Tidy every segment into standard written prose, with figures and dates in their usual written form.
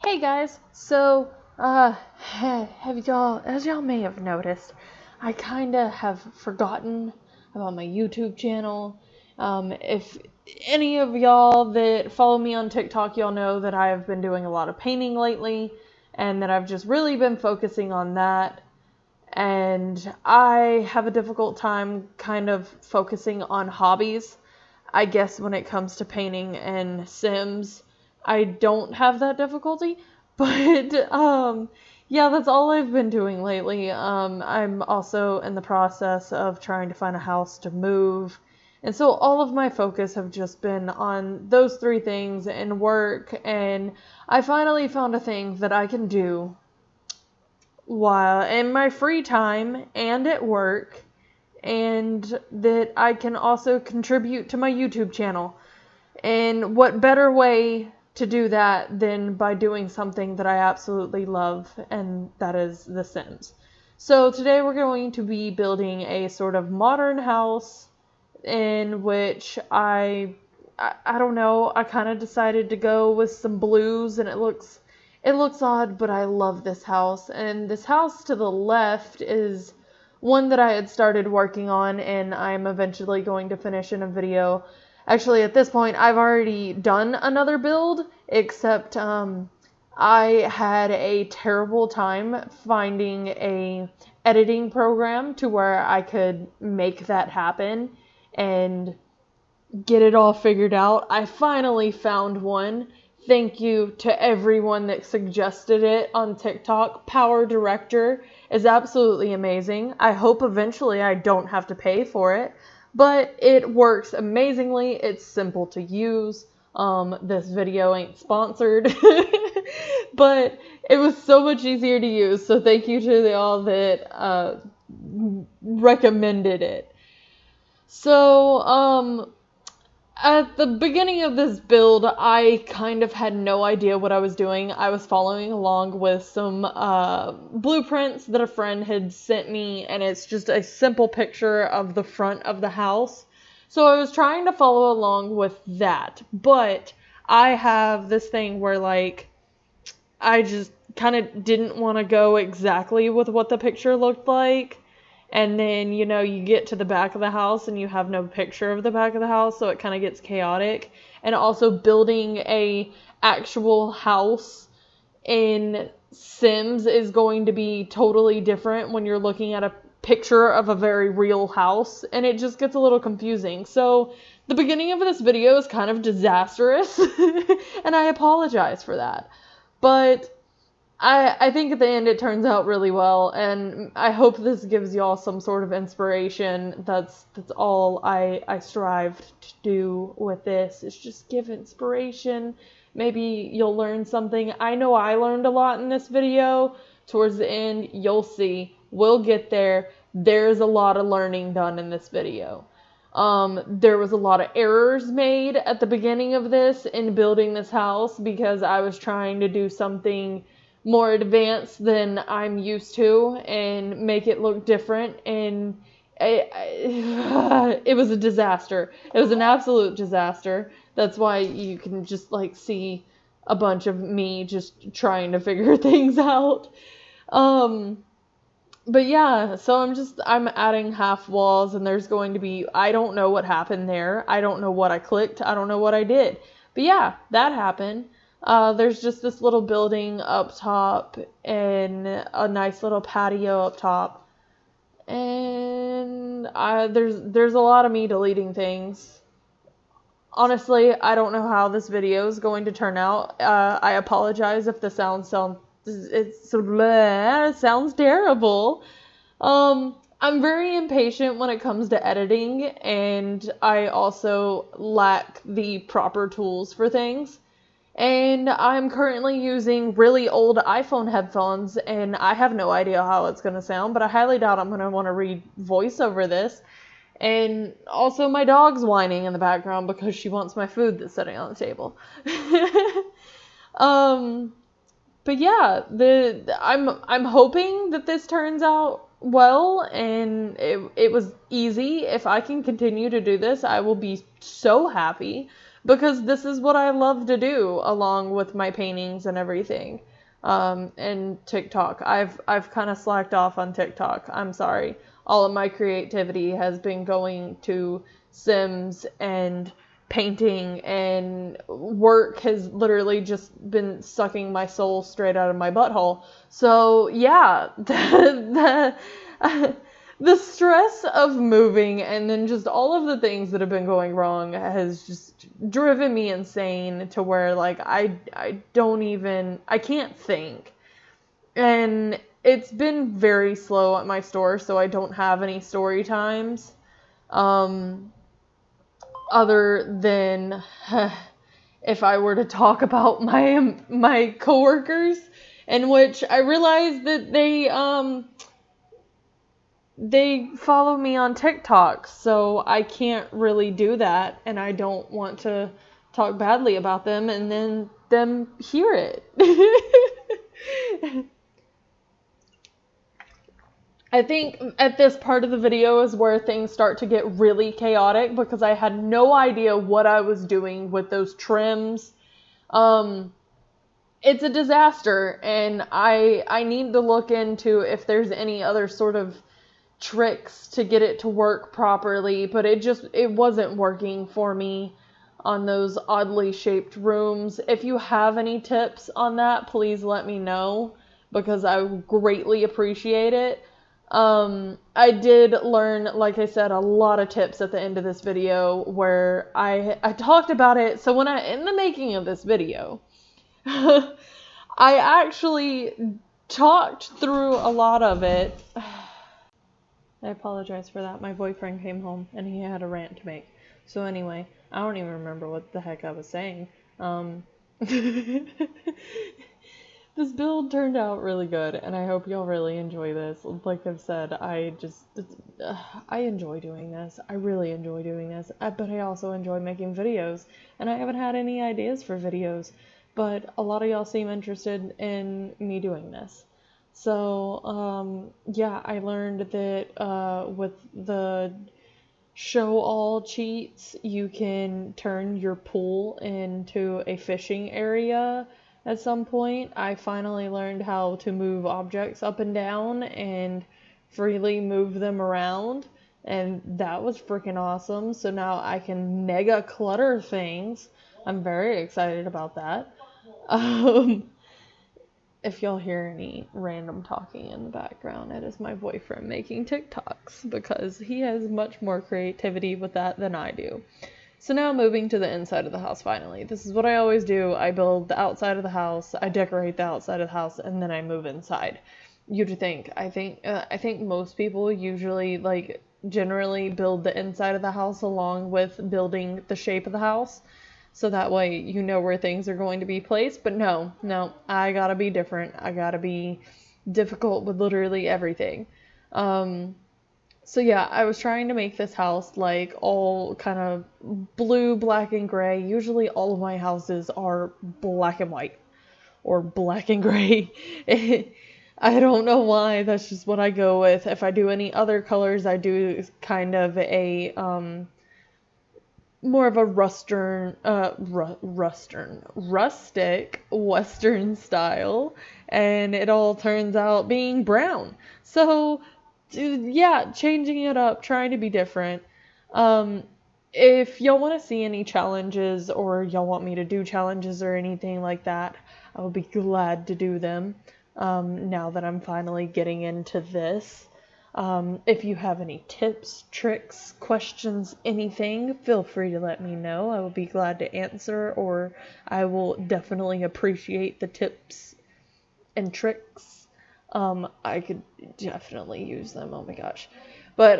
Hey guys, so, as y'all may have noticed, I kinda have forgotten about my YouTube channel. If any of y'all that follow me on TikTok, y'all know that I have been doing a lot of painting lately, and that I've just really been focusing on that. And I have a difficult time kind of focusing on hobbies. I guess when it comes to painting and Sims, I don't have that difficulty, but yeah, that's all I've been doing lately. I'm also in the process of trying to find a house to move. And so all of my focus have just been on those three things and work, and I finally found a thing that I can do while in my free time and at work, and that I can also contribute to my YouTube channel. And what better way to do that than by doing something that I absolutely love, and that is The Sims. So today we're going to be building a sort of modern house in which I don't know, I kind of decided to go with some blues, and it looks odd, but I love this house. And this house to the left is one that I had started working on, and I'm eventually going to finish in a video. Actually, at this point, I've already done another build, except I had a terrible time finding a editing program to where I could make that happen and get it all figured out. I finally found one. Thank you to everyone that suggested it on TikTok. Power Director is absolutely amazing. I hope eventually I don't have to pay for it, but it works amazingly. It's simple to use. This video ain't sponsored, but it was so much easier to use. So thank you to all that recommended it. So, at the beginning of this build, I kind of had no idea what I was doing. I was following along with some blueprints that a friend had sent me, and it's just a simple picture of the front of the house. So I was trying to follow along with that, but I have this thing where, like, I just kind of didn't want to go exactly with what the picture looked like. And then, you get to the back of the house and you have no picture of the back of the house, so it kind of gets chaotic. And also building a actual house in Sims is going to be totally different when you're looking at a picture of a very real house, and it just gets a little confusing. So the beginning of this video is kind of disastrous, and I apologize for that. But I think at the end it turns out really well, and I hope this gives y'all some sort of inspiration. That's all I strive to do with this, is just give inspiration. Maybe you'll learn something. I know I learned a lot in this video. Towards the end, you'll see. We'll get there. There's a lot of learning done in this video. There was a lot of errors made at the beginning of this in building this house, because I was trying to do something more advanced than I'm used to and make it look different, and it was a disaster. It was an absolute disaster. That's why you can just see a bunch of me just trying to figure things out. But yeah, so I'm adding half walls, and there's going to be, I don't know what happened there. I don't know what I clicked. I don't know what I did. But yeah, that happened. There's just this little building up top and a nice little patio up top. And there's a lot of me deleting things. Honestly, I don't know how this video is going to turn out. I apologize if the sounds terrible. I'm very impatient when it comes to editing, and I also lack the proper tools for things. And I'm currently using really old iPhone headphones, and I have no idea how it's going to sound, but I highly doubt I'm going to want to read voice over this. And also my dog's whining in the background because she wants my food that's sitting on the table. But yeah, I'm hoping that this turns out well, and it was easy. If I can continue to do this, I will be so happy. because this is what I love to do along with my paintings and everything. And TikTok. I've kind of slacked off on TikTok. I'm sorry. All of my creativity has been going to Sims and painting, and work has literally just been sucking my soul straight out of my butthole. So yeah, the stress of moving and then just all of the things that have been going wrong has just driven me insane to where like I can't think. And it's been very slow at my store, so I don't have any story times. Other than if I were to talk about my coworkers, in which I realized that they follow me on TikTok, so I can't really do that, and I don't want to talk badly about them and then them hear it. I think at this part of the video is where things start to get really chaotic because I had no idea what I was doing with those trims. It's a disaster, and I need to look into if there's any other sort of tricks to get it to work properly, but it wasn't working for me on those oddly shaped rooms. If you have any tips on that, please let me know because I greatly appreciate it. I did learn, like I said, a lot of tips at the end of this video where I talked about it. So in the making of this video, I actually talked through a lot of it. I apologize for that. My boyfriend came home and he had a rant to make. So anyway, I don't even remember what the heck I was saying. This build turned out really good, and I hope y'all really enjoy this. Like I've said, I enjoy doing this. I really enjoy doing this, but I also enjoy making videos, and I haven't had any ideas for videos, but a lot of y'all seem interested in me doing this. So, yeah, I learned that with the show all cheats, you can turn your pool into a fishing area at some point. I finally learned how to move objects up and down and freely move them around, and that was freaking awesome. So now I can mega clutter things. I'm very excited about that. If y'all hear any random talking in the background, it is my boyfriend making TikToks because he has much more creativity with that than I do. So now moving to the inside of the house finally. This is what I always do. I build the outside of the house, I decorate the outside of the house, and then I move inside. You'd think. I think most people usually generally build the inside of the house along with building the shape of the house. So that way you know where things are going to be placed. But no, I gotta be different. I gotta be difficult with literally everything. So yeah, I was trying to make this house like all kind of blue, black, and gray. Usually all of my houses are black and white or black and gray. I don't know why. That's just what I go with. If I do any other colors, I do kind of a more of a rustic Western style, and it all turns out being brown. So, yeah, changing it up, trying to be different. If y'all want to see any challenges or y'all want me to do challenges or anything like that, I will be glad to do them, now that I'm finally getting into this. If you have any tips, tricks, questions, anything, feel free to let me know. I will be glad to answer, or I will definitely appreciate the tips and tricks. I could definitely use them. Oh my gosh. But,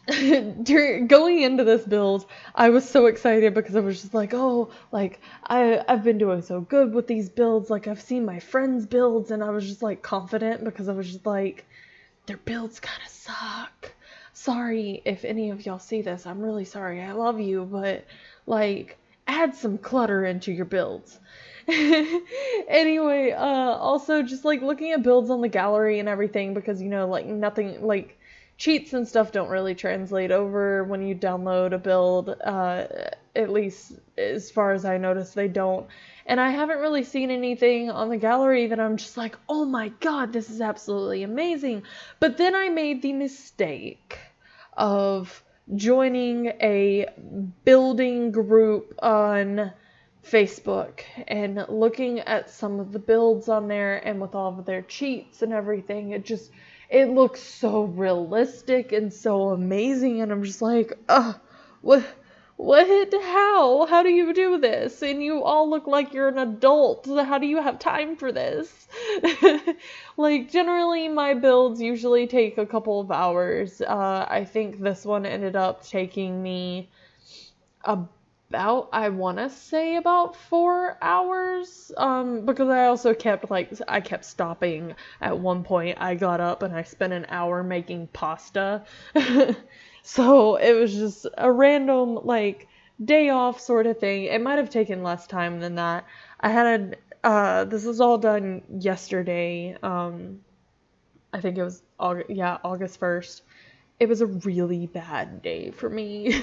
going into this build, I was so excited because I was just like, oh, like, I've been doing so good with these builds. Like, I've seen my friends' builds, and I was just, like, confident because I was just like, their builds kind of suck. Sorry if any of y'all see this. I'm really sorry. I love you, but, like, add some clutter into your builds. Anyway, also just, like, looking at builds on the gallery and everything because, you know, like, nothing, like, cheats and stuff don't really translate over when you download a build, at least as far as I noticed, they don't. And I haven't really seen anything on the gallery that I'm just like, oh my god, this is absolutely amazing. But then I made the mistake of joining a building group on Facebook and looking at some of the builds on there, and with all of their cheats and everything, it looks so realistic and so amazing, and I'm just like, what, how do you do this? And you all look like you're an adult, so how do you have time for this? Like, generally my builds usually take a couple of hours. I think this one ended up taking me I want to say about 4 hours, because I kept stopping at one point. I got up and I spent an hour making pasta. So it was just a random, like, day off sort of thing. It might have taken less time than that. This was all done yesterday. I think it was August 1st. It was a really bad day for me.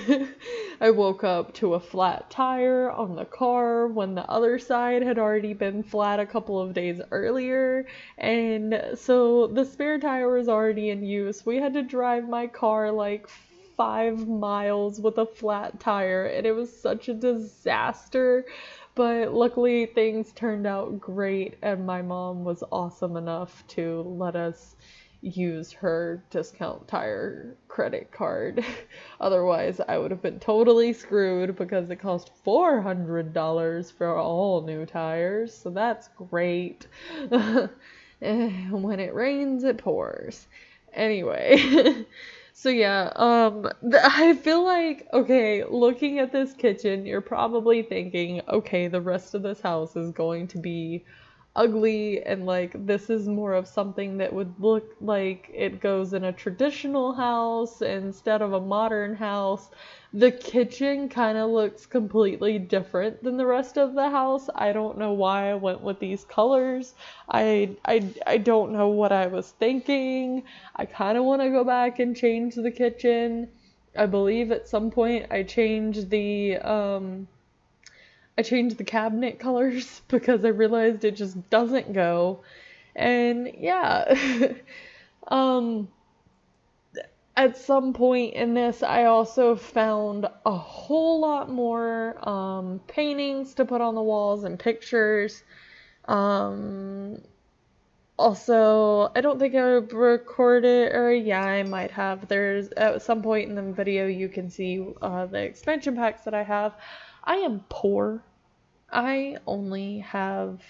I woke up to a flat tire on the car when the other side had already been flat a couple of days earlier. And so the spare tire was already in use. We had to drive my car like 5 miles with a flat tire, and it was such a disaster. But luckily things turned out great, and my mom was awesome enough to let us use her discount tire credit card. Otherwise, I would have been totally screwed because it cost $400 for all new tires. So that's great. When it rains, it pours. Anyway. So yeah, I feel like, okay, looking at this kitchen, you're probably thinking, okay, the rest of this house is going to be ugly, and like this is more of something that would look like it goes in a traditional house instead of a modern house. The kitchen kind of looks completely different than the rest of the house. I don't know why I went with these colors. I don't know what I was thinking. I kind of want to go back and change the kitchen. I believe at some point I changed the cabinet colors because I realized it just doesn't go. And yeah, at some point in this, I also found a whole lot more paintings to put on the walls and pictures. Also, I don't think I recorded, or yeah, I might have. There's, at some point in the video, you can see the expansion packs that I have. I am poor. I only have,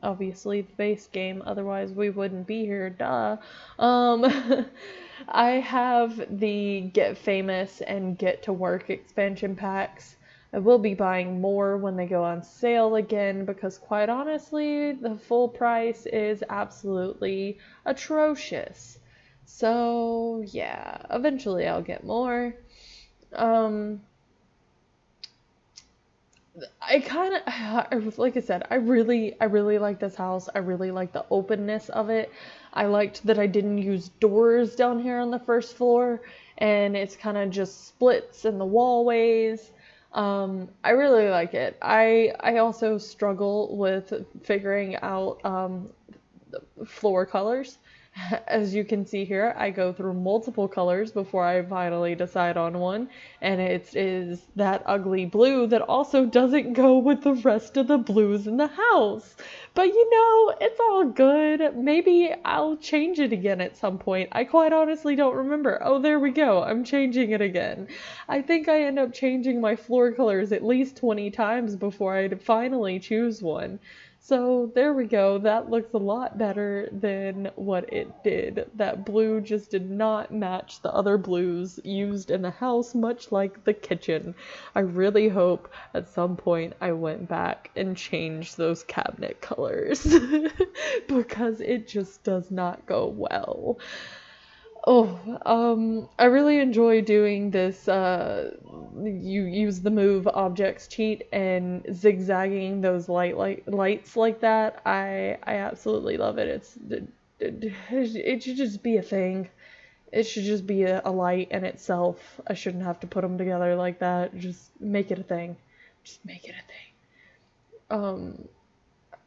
obviously the base game, otherwise we wouldn't be here, duh. I have the Get Famous and Get to Work expansion packs. I will be buying more when they go on sale again, because quite honestly, the full price is absolutely atrocious. So yeah, eventually I'll get more. I kind of, like I said, I really like this house. I really like the openness of it. I liked that I didn't use doors down here on the first floor, and it's kind of just splits in the wallways. I really like it. I also struggle with figuring out floor colors. As you can see here, I go through multiple colors before I finally decide on one, and it is that ugly blue that also doesn't go with the rest of the blues in the house. But you know, it's all good. Maybe I'll change it again at some point. I quite honestly don't remember. Oh, there we go. I'm changing it again. I think I end up changing my floor colors at least 20 times before I finally choose one. So there we go. That looks a lot better than what it did. That blue just did not match the other blues used in the house, much like the kitchen. I really hope at some point I went back and changed those cabinet colors because it just does not go well. I really enjoy doing this, you use the move objects cheat and zigzagging those lights like that. I absolutely love it. It should just be a thing. It should just be a light in itself. I shouldn't have to put them together like that. Just make it a thing. Just make it a thing.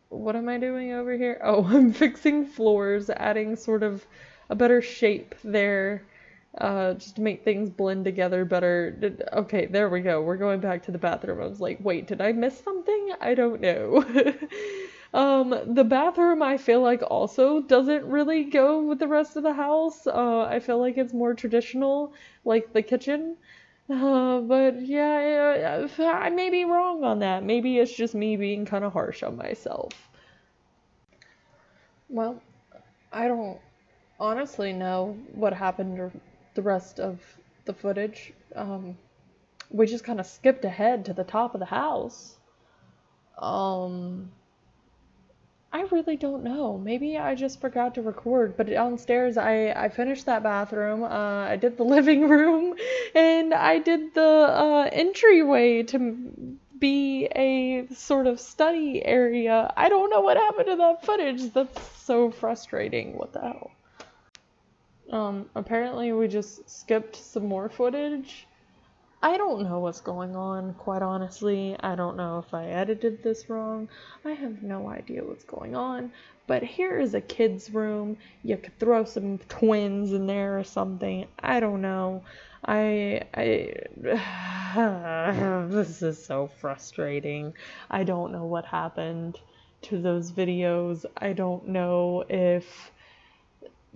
What am I doing over here? Oh, I'm fixing floors, adding sort of a better shape there, just to make things blend together better. Okay, there we go. We're going back to the bathroom. I was like, wait, did I miss something? I don't know. The bathroom I feel like also doesn't really go with the rest of the house. I feel like it's more traditional, like the kitchen. But yeah, I may be wrong on that. Maybe it's just me being kind of harsh on myself. Well, I don't honestly know what happened to the rest of the footage. We just kind of skipped ahead to the top of the house. Um, I really don't know. Maybe I just forgot to record, but downstairs I finished that bathroom. I did the living room, and I did the entryway to be a sort of study area. I don't know what happened to that footage. That's so frustrating. What the hell? Apparently we just skipped some more footage. I don't know what's going on, quite honestly. I don't know if I edited this wrong. I have no idea what's going on. But here is a kid's room. You could throw some twins in there or something. I don't know. This is so frustrating. I don't know what happened to those videos. I don't know if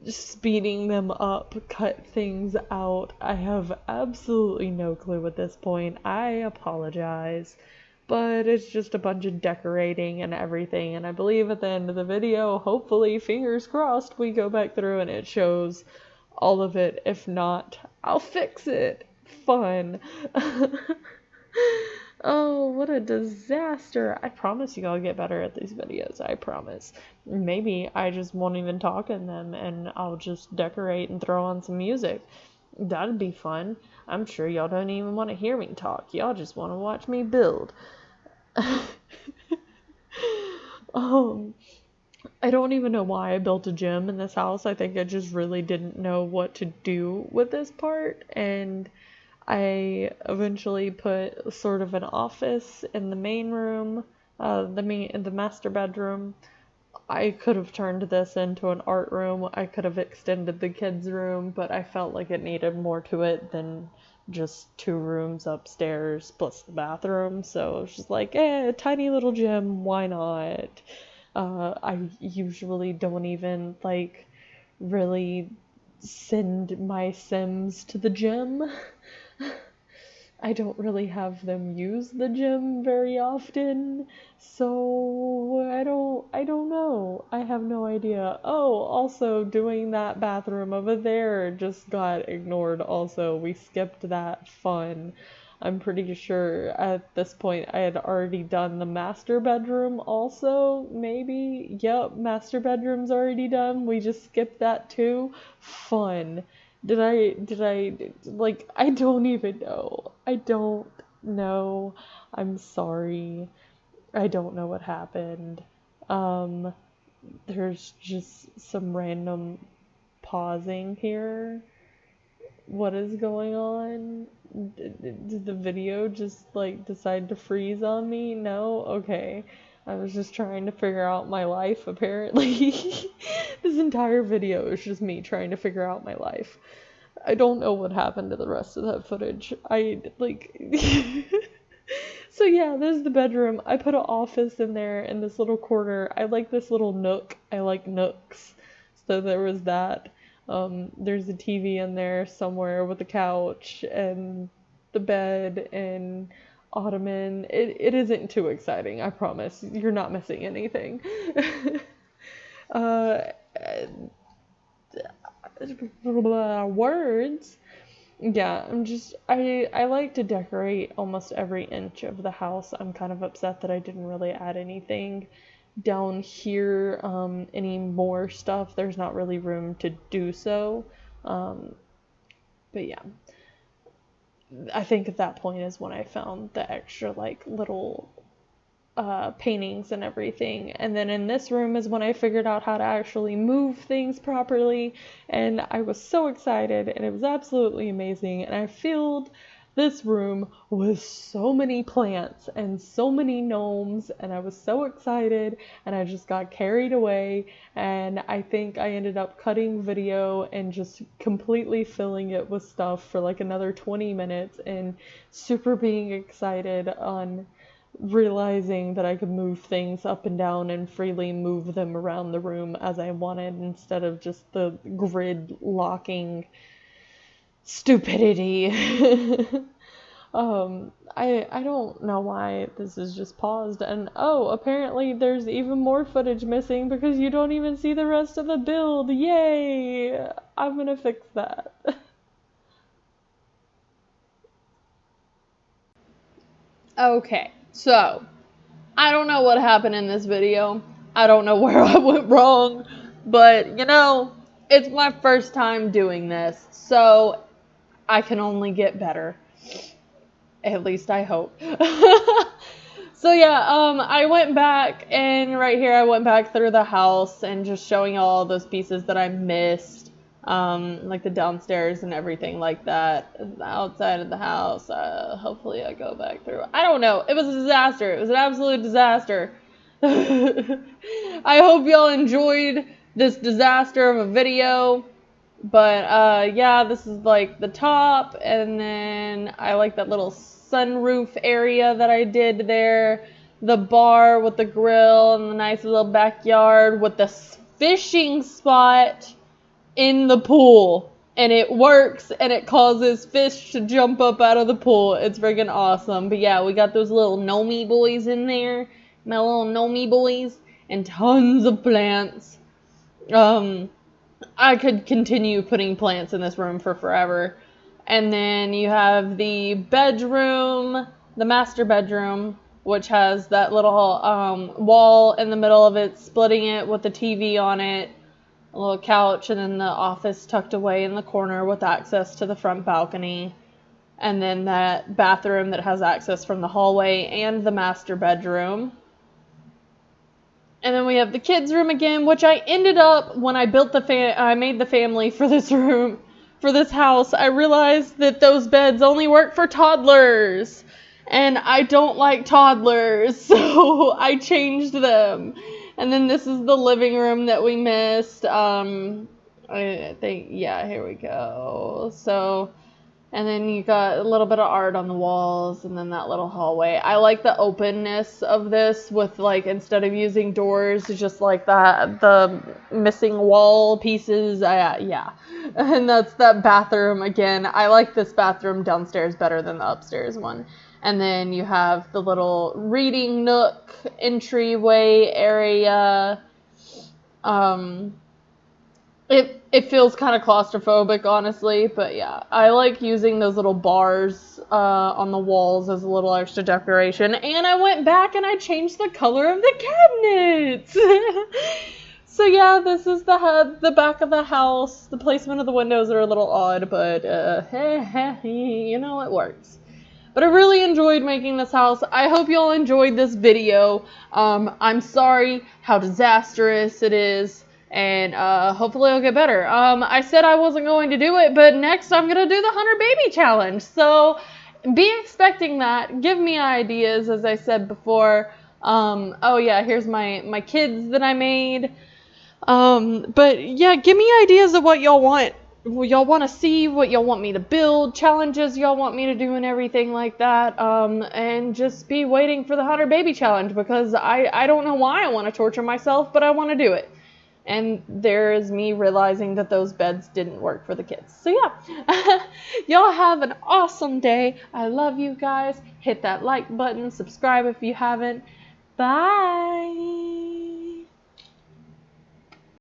speeding them up cut things out. I have absolutely no clue at this point. I apologize, but it's just a bunch of decorating and everything, and I believe at the end of the video, hopefully, fingers crossed, we go back through and it shows all of it. If not, I'll fix it. Fun. Oh, what a disaster. I promise you I'll get better at these videos. I promise. Maybe I just won't even talk in them and I'll just decorate and throw on some music. That'd be fun. I'm sure y'all don't even want to hear me talk. Y'all just want to watch me build. I don't even know why I built a gym in this house. I think I just really didn't know what to do with this part, and I eventually put sort of an office in the main room, the master bedroom. I could have turned this into an art room. I could have extended the kids' room, but I felt like it needed more to it than just 2 rooms upstairs plus the bathroom. So it's just like, tiny little gym, why not? I usually don't even like really send my Sims to the gym. I don't really have them use the gym very often, so I don't know. I have no idea. Oh, also doing that bathroom over there just got ignored also. We skipped that fun. I'm pretty sure at this point I had already done the master bedroom also, maybe. Yep, master bedroom's already done. We just skipped that too. Fun. Like, I don't even know. I don't know. I'm sorry. I don't know what happened. Um, there's just some random pausing here. What is going on? Did the video just, like, decide to freeze on me? No? Okay. I was just trying to figure out my life, apparently. This entire video is just me trying to figure out my life. I don't know what happened to the rest of that footage. So yeah, there's the bedroom. I put an office in there in this little corner. I like this little nook. I like nooks. So there was that. There's a TV in there somewhere with a couch and the bed and ottoman. It isn't too exciting, I promise. You're not missing anything. uh, Words. Yeah, I like to decorate almost every inch of the house. I'm kind of upset that I didn't really add anything down here, any more stuff. There's not really room to do so. But yeah, I think at that point is when I found the extra like little paintings and everything. And then in this room is when I figured out how to actually move things properly, and I was so excited, and it was absolutely amazing. And I filled this room with so many plants and so many gnomes, and I was so excited, and I just got carried away, and I think I ended up cutting video and just completely filling it with stuff for like another 20 minutes, and super being excited on realizing that I could move things up and down and freely move them around the room as I wanted, instead of just the grid locking stupidity. I don't know why this is just paused, and oh, apparently there's even more footage missing because you don't even see the rest of the build. Yay! I'm gonna fix that. Okay, so I don't know what happened in this video. I don't know where I went wrong, but you know, it's my first time doing this, so I can only get better. At least I hope. So yeah, I went back, and right here I went back through the house and just showing all those pieces that I missed, like the downstairs and everything like that. The outside of the house, hopefully I go back through. I don't know. It was a disaster. It was an absolute disaster. I hope y'all enjoyed this disaster of a video. But yeah, this is like the top, and then I like that little sunroof area that I did there. The bar with the grill and the nice little backyard with the fishing spot in the pool. And it works, and it causes fish to jump up out of the pool. It's freaking awesome. But yeah, we got those little gnomey boys in there. My little gnomey boys. And tons of plants. I could continue putting plants in this room for forever. And then you have the bedroom, the master bedroom, which has that little wall in the middle of it, splitting it with the TV on it, a little couch, and then the office tucked away in the corner with access to the front balcony. And then that bathroom that has access from the hallway and the master bedroom. And then we have the kids' room again, which I ended up, when I built I made the family for this room, for this house, I realized that those beds only work for toddlers. And I don't like toddlers, so I changed them. And then this is the living room that we missed. I think, yeah, here we go. So, and then you got a little bit of art on the walls, and then that little hallway. I like the openness of this with, like, instead of using doors, just like that, the missing wall pieces. Yeah. And that's that bathroom again. I like this bathroom downstairs better than the upstairs one. And then you have the little reading nook entryway area. It feels kind of claustrophobic, honestly, but yeah, I like using those little bars on the walls as a little extra decoration. And I went back and I changed the color of the cabinets. So yeah, this is the back of the house. The placement of the windows are a little odd, but you know, it works. But I really enjoyed making this house. I hope y'all enjoyed this video. I'm sorry how disastrous it is. And hopefully it'll get better. I said I wasn't going to do it, but next I'm going to do the 100 baby challenge. So be expecting that. Give me ideas, as I said before. Oh yeah, here's my kids that I made. But yeah, give me ideas of what y'all want. Y'all want to see, what y'all want me to build, challenges y'all want me to do, and everything like that. And just be waiting for the 100 baby challenge, because I don't know why I want to torture myself, but I want to do it. And there's me realizing that those beds didn't work for the kids. So yeah, y'all have an awesome day. I love you guys. Hit that like button, subscribe if you haven't. Bye.